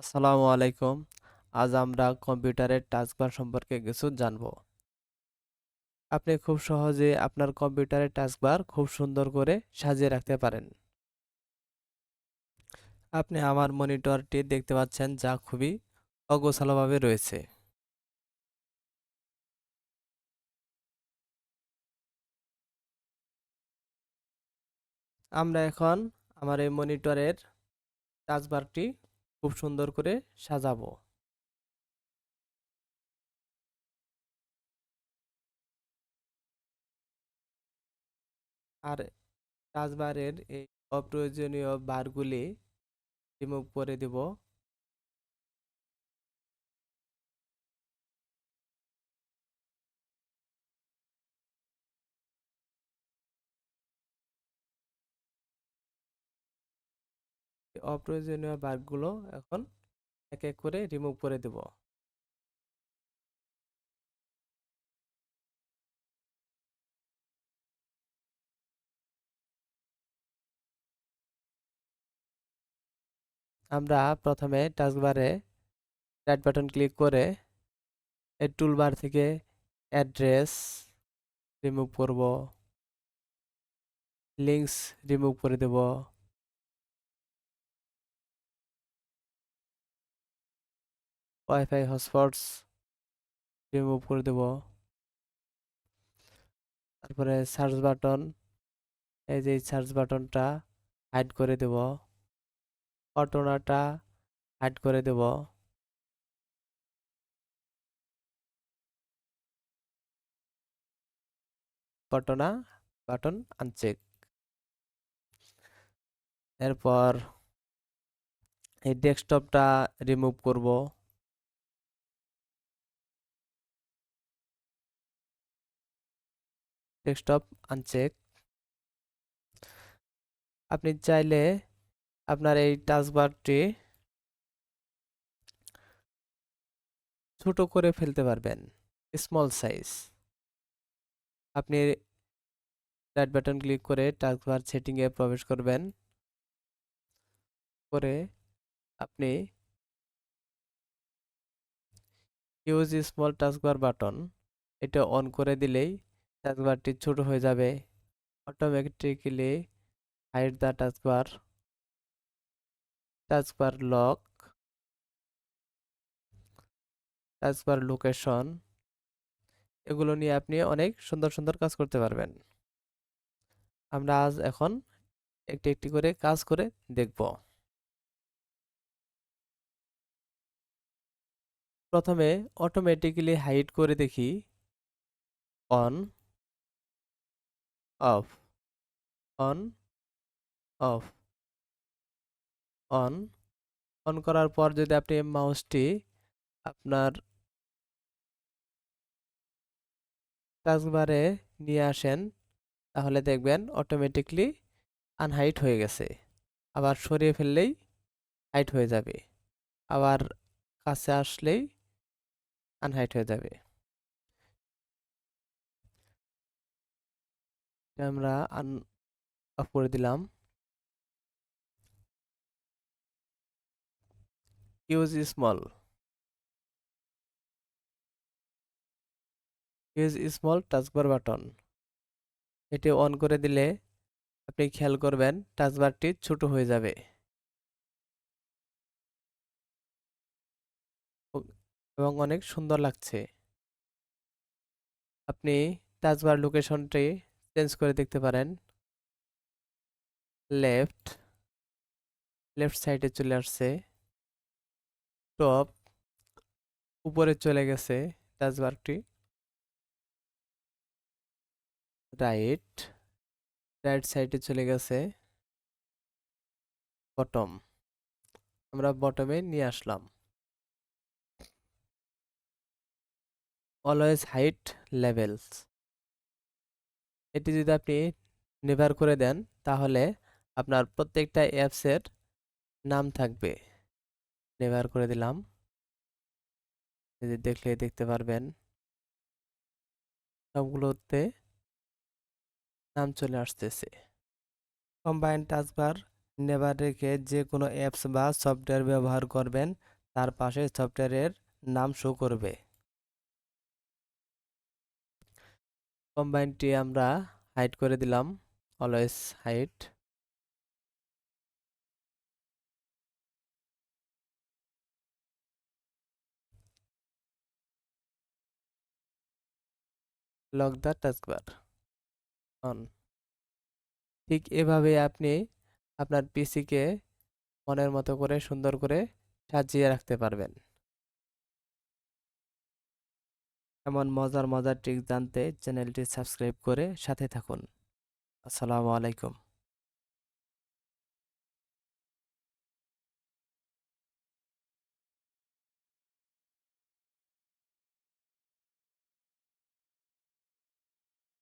আসসালামু আলাইকুম। আজ আমরা কম্পিউটারের টাস্কবার সম্পর্কে কিছু জানব। আপনি খুব সহজে আপনার কম্পিউটারের টাস্কবার খুব সুন্দর করে সাজিয়ে রাখতে পারেন। আপনি আমার মনিটরটি দেখতে পাচ্ছেন, যা খুবই অগোছালোভাবে রয়েছে। আমরা এখন আমার এই মনিটরের টাস্কবারটি খুব সুন্দর করে সাজাবো। আর টাস্কবারের এই অপ্রয়োজনীয় বারগুলি রিমুভ করে দেব। এই অপ্রয়োজনীয় বারগুলো এখন এক এক করে রিমুভ করে দেব। আমরা প্রথমে টাস্কবারে রাইট বাটন ক্লিক করে এই টুলবার থেকে অ্যাড্রেস রিমুভ করব, লিঙ্কস রিমুভ করে দেব, ওয়াইফাই হটস্পটস রিমুভ করে দেব। তারপরে সার্চ বাটন, এই যে সার্চ বাটনটা হাইড করে দেব, ঘটনাটা হাইড করে দেব, ঘটনা বাটন আনচেক। এরপর এই ডেস্কটপটা রিমুভ করব, ডেস্কটপ আনচেক। আপনি চাইলে আপনার এই টাস্কবারটি ছোট করে ফেলতে পারবেন, স্মল সাইজ। আপনি রাইট বাটন ক্লিক করে টাস্কবার সেটিংয়ে প্রবেশ করবেন, করে আপনি ইউজ স্মল টাস্কবার বাটন এটা অন করে দিলেই টাস্কবারটি ছোট হয়ে যাবে। Automatically hide the taskbar, taskbar lock, taskbar location, এগুলো নিয়ে আপনি অনেক সুন্দর সুন্দর কাজ করতে পারবেন। আমরা আজ এখন একটি একটি করে কাজ করে দেখব। প্রথমে অটোমেটিক্যালি হাইড করে দেখি, on of, on of, on. On করার পর যদি আপনি মাউসটি আপনার টাস্কবারে নিয়ে আসেন, তাহলে দেখবেন অটোমেটিকলি আনহাইড হয়ে গেছে। আবার সরিয়ে ফেললেই হাইড হয়ে যাবে, আবার কাছে আসলেই আনহাইড হয়ে যাবে। এটা আমরা আন অফ করে দিলাম। Use small, use small taskbar button, এটি অন করে দিলে আপনি খেয়াল করবেন টাস্কবারটি ছোট হয়ে যাবে এবং অনেক সুন্দর লাগছে। আপনি টাস্কবার লোকেশনটি চেঞ্জ করে দেখতে পারেন। লেফট, লেফট সাইডে চলে আসছে। টপ, উপরে চলে গেছে টাচবারটি। রাইট, রাইট সাইডে চলে গেছে। বটম, আমরা বটমে নিয়ে আসলাম। অলওয়েজ হাইড লেভেলস, এটি যদি আপনি নেভার করে দেন, তাহলে আপনার প্রত্যেকটা অ্যাপসের নাম থাকবে। নেভার করে দিলাম, যদি দেখলে দেখতে পারবেন সবগুলোতে নাম চলে আসতেছে। কম্বাইন টাস্কবার নেভার রেখে যে কোনো অ্যাপস বা সফটওয়্যার ব্যবহার করবেন তার পাশে সফটওয়্যারের নাম শো করবে। কম্বাইনটি আমরা হাইড করে দিলাম, always hide. Lock the taskbar on. ঠিক এভাবে আপনি আপনার পিসিকে মনের মতো করে সুন্দর করে সাজিয়ে রাখতে পারবেন। এমন মজার মজার ট্রিক জানতে চ্যানেলটি সাবস্ক্রাইব করে সাথে থাকুন। আসসালামু আলাইকুম।